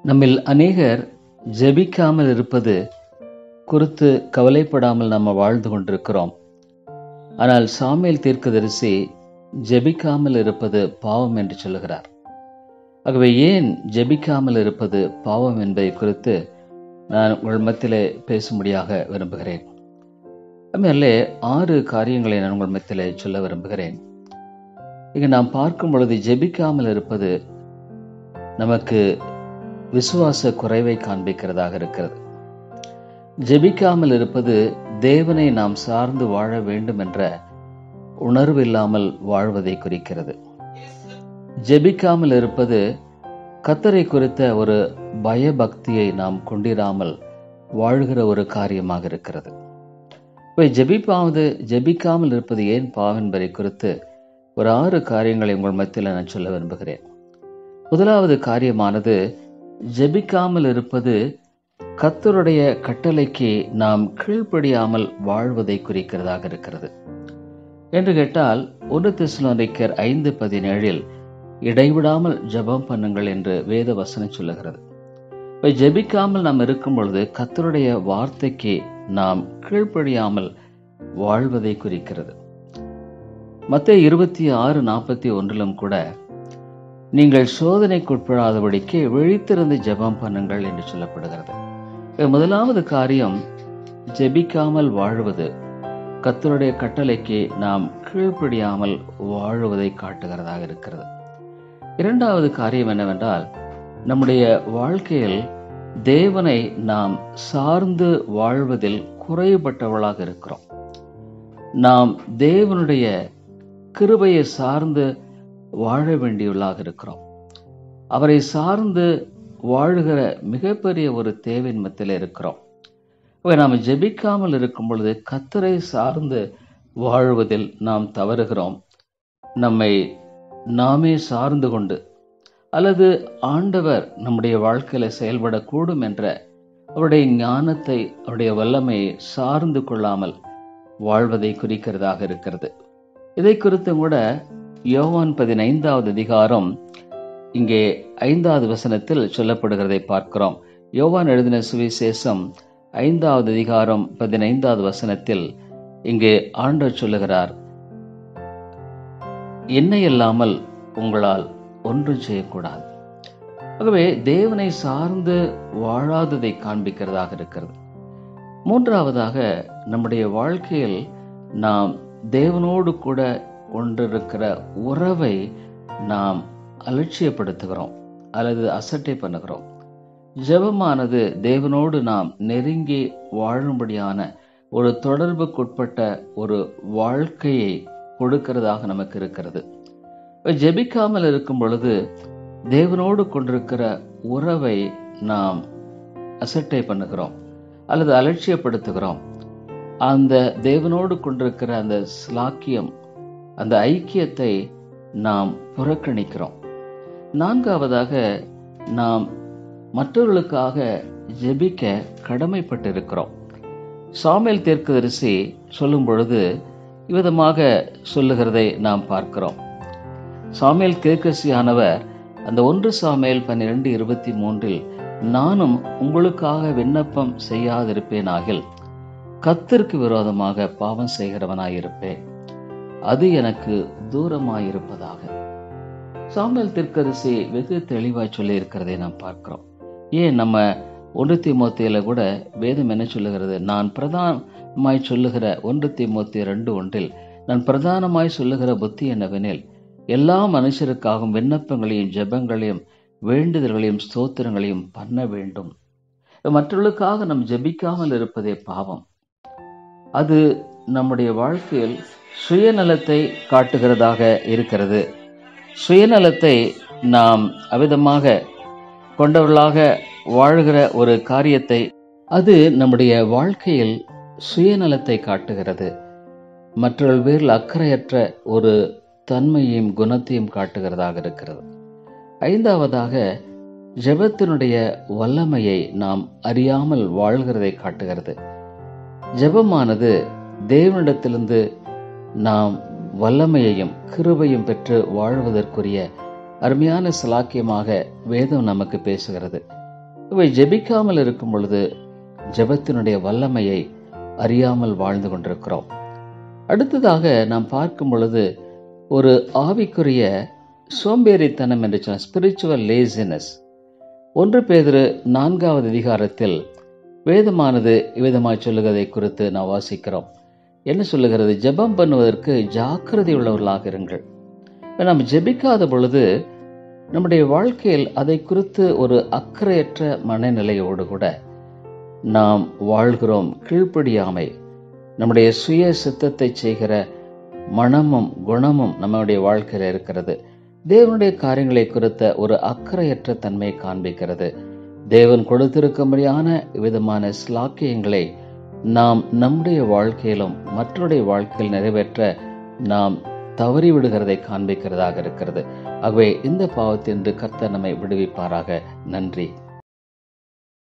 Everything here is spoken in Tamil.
நம்மில் அநேகர் ஜெபிக்காமல் இருப்பது குறித்து கவலைப்படாமல் நம்ம வாழ்ந்து கொண்டிருக்கிறோம். ஆனால் சாமுவேல் தீர்க்கதரிசி ஜெபிக்காமல் இருப்பது பாவம் என்று சொல்லுகிறார். ஆகவே ஏன் ஜெபிக்காமல் இருப்பது பாவம் என்பதை குறித்து நான் உங்கள் மத்தியிலே பேசும்படியாக விரும்புகிறேன். அதுமாதிரிலே 6 காரியங்களை நான் உங்கள் மத்தியிலே சொல்ல விரும்புகிறேன். இங்கு நாம் பார்க்கும் பொழுது ஜெபிக்காமல் இருப்பது நமக்கு விசுவாச குறைவை காண்பிக்கிறதாக இருக்கிறது. ஜெபிக்காமல் இருப்பது தேவனை நாம் சார்ந்து வாழ வேண்டும் என்ற உணர்வு இல்லாமல் வாழ்வதை குறிக்கிறது. ஜெபிக்காமல் இருப்பது கர்த்தரை குறித்த ஒரு பயபக்தியை நாம் கொண்டிராமல் வாழ்கிற ஒரு காரியமாக இருக்கிறது. இப்போ ஜெபிக்காமல் இருப்பது ஏன் பாவம் என்பதை குறித்து ஒரு 6 காரியங்களை உங்கள் மத்தியில் நான் சொல்ல விரும்புகிறேன். முதலாவது காரியமானது, ஜெபிக்காமல் இருப்பது கர்த்தருடைய கட்டளைக்கு நாம் கீழ்ப்படியாமல் வாழ்வதை குறிக்கிறதாக இருக்கிறது. என்று கேட்டால் 1 தெசலோனிக்கர் 5:17 இடைவிடாமல் ஜெபம் பண்ணுங்கள் என்று வேத வசனம் சொல்லுகிறது. இப்போ ஜெபிக்காமல் நாம் இருக்கும் பொழுது கர்த்தருடைய வார்த்தைக்கு நாம் கீழ்ப்படியாமல் வாழ்வதை குறிக்கிறது. மத்தேயு 26:41 கூட நீங்கள் சோதனைக்குட்படாதபடிக்கு விழித்திருந்து ஜெபம் பண்ணுங்கள் என்று சொல்லப்படுகிறது. முதலாவது காரியம், ஜெபிக்காமல் வாழ்வது கர்த்தருடைய கட்டளைக்கு நாம் கீழ்ப்படியாமல் வாழுவதை காட்டுகிறதாக இருக்கிறது. இரண்டாவது காரியம் என்னவென்றால், நம்முடைய வாழ்க்கையில் தேவனை நாம் சார்ந்து வாழ்வதில் குறைபட்டவளாக இருக்கிறோம். நாம் தேவனுடைய கிருபையை சார்ந்து வாழ வேண்டியவளாக இருக்கிறோம். அவரை சார்ந்து வாழுகிற மிகப்பெரிய ஒரு தேவையின் மத்தியில் இருக்கிறோம். நாம் ஜெபிக்காமல் இருக்கும் பொழுது கர்த்தரை சார்ந்து வாழ்வதில் நாம் தவறுகிறோம். நம்மை நாமே சார்ந்து கொண்டு அல்லது ஆண்டவர் நம்முடைய வாழ்க்கையில செயல்படக்கூடும் என்ற அவருடைய ஞானத்தை, அவருடைய வல்லமையை சார்ந்து கொள்ளாமல் வாழ்வதை குறிக்கிறதாக இருக்கிறது. இதை குறித்தும் கூட யோவான் 15வது அதிகாரம் இங்கே 5வது வசனத்தில் சொல்லப்படுகிறதை பார்க்கிறோம். யோவான் எழுதின சுவிசேஷம் 5வது அதிகாரம் 15வது வசனத்தில் இங்கே ஆண்டவர் சொல்லுகிறார், என்னை இல்லாமல் உங்களால் ஒன்றும் செய்யக்கூடாது. ஆகவே தேவனை சார்ந்து வாழாததை காண்பிக்கிறதாக இருக்கிறது. மூன்றாவதாக, நம்முடைய வாழ்க்கையில் நாம் தேவனோடு கூட கொண்டிருக்கிற உறவை நாம் அலட்சியப்படுத்துகிறோம் அல்லது அசட்டை பண்ணுகிறோம். ஜெபமானது தேவனோடு நாம் நெருங்கி வாழும்படியான ஒரு தொடர்புக்குட்பட்ட ஒரு வாழ்க்கையை கொடுக்கிறதாக நமக்கு இருக்கிறது. ஜெபிக்காமல் இருக்கும் பொழுது தேவனோடு கொண்டிருக்கிற உறவை நாம் அசட்டை பண்ணுகிறோம் அல்லது அலட்சியப்படுத்துகிறோம். அந்த தேவனோடு கொண்டிருக்கிற அந்த ஸ்லாக்கியம், அந்த ஐக்கியத்தை நாம் புறக்கணிக்கிறோம். நான்காவதாக, நாம் மற்றவர்களுக்காக ஜெபிக்க கடமைப்பட்டிருக்கிறோம். சாமுவேல் தீர்க்கதரிசி சொல்லும் பொழுது இவ்விதமாக சொல்லுகிறதை நாம் பார்க்கிறோம். சாமுவேல் தீர்க்கதரிசியானவர் அந்த 1 சாமுவேல் 12:23 நானும் உங்களுக்காக விண்ணப்பம் செய்யாதிருப்பேனாகில் கர்த்தருக்கு விரோதமாக பாவம் செய்கிறவனாயிருப்பேன், அது எனக்கு தூரமாயிருப்பதாக. சாமுவேல் தீர்க்கதரிசி வெகு தெளிவாய் சொல்லி இருக்கிறதை நாம் பார்க்கிறோம். ஏன் நம்ம 1 தீமோத்தேயுல கூட வேதம் என்ன சொல்லுகிறது? நான் பிரதானமாய் சொல்லுகிற 1 தீமோத்தேயு 2:1 நான் பிரதானமாய் சொல்லுகிற புத்தி என்னவெனில், எல்லா மனுஷருக்காகவும் விண்ணப்பங்களையும் ஜெபங்களையும் வேண்டுதல்களையும் ஸ்தோத்திரங்களையும் பண்ண வேண்டும். மற்றவர்களுக்காக நாம் ஜெபிக்காமல் இருப்பதே பாவம். அது நம்முடைய வாழ்க்கையில் சுயநலத்தை காட்டுகிறதாக இருக்கிறது. சுயநலத்தை நாம் அவிதமாக கொண்டவர்களாக வாழ்கிற ஒரு காரியத்தை, அது நம்முடைய வாழ்க்கையில் சுயநலத்தை காட்டுகிறது. மற்றவர்கள் பேரில் அக்கறையற்ற ஒரு தன்மையையும் குணத்தையும் காட்டுகிறதாக இருக்கிறது. 5வதாக, ஜெபத்தினுடைய வல்லமையை நாம் அறியாமல் வாழ்கிறதை காட்டுகிறது. ஜெபமானது தேவனிடத்திலிருந்து நாம் வல்லமையையும் கிருபையும் பெற்று வாழ்வதற்குரிய அருமையான சலாக்கியமாக வேதம் நமக்கு பேசுகிறது. இவை ஜெபிக்காமல் இருக்கும் பொழுது ஜெபத்தினுடைய வல்லமையை அறியாமல் வாழ்ந்து கொண்டிருக்கிறோம். அடுத்ததாக நாம் பார்க்கும் பொழுது ஒரு ஆவிக்குரிய சோம்பேறித்தனம் என்று சொன்ன ஸ்பிரிச்சுவல் லேசினஸ். 1 பேதுரு 4வது அதிகாரத்தில் வேதமானது இவ்விதமாய் சொல்லுகிறதை குறித்து நாம் வாசிக்கிறோம். என்ன சொல்லுகிறது? ஜெபம் பண்ணுவதற்கு ஜாக்கிரதை உள்ளவர்களாக இருங்கள். நாம் ஜெபிக்காத பொழுது நம்முடைய வாழ்க்கையில் அதை குறித்து ஒரு அக்கறையற்ற மனநிலையோடு கூட நாம் வாழ்கிறோம். கீழ்ப்படியாமை, நம்முடைய சுய சித்தத்தை செய்கிற மனமும் குணமும் நம்முடைய வாழ்க்கையில் இருக்கிறது. தேவனுடைய காரியங்களை குறித்த ஒரு அக்கறையற்ற தன்மையை காண்பிக்கிறது. தேவன் கொடுத்திருக்கும்படியான விதமான ஸ்லாக்கியங்களை நாம் நம்முடைய வாழ்க்கையிலும் மற்றவருடைய வாழ்க்கையில் நிறைவேற்ற நாம் தவறிவிடுகிறதை காண்பிக்கிறதாக இருக்கிறது. ஆகவே இந்த பாவத்திலிருந்து கர்த்தர் நம்மை விடுவிப்பாராக. நன்றி.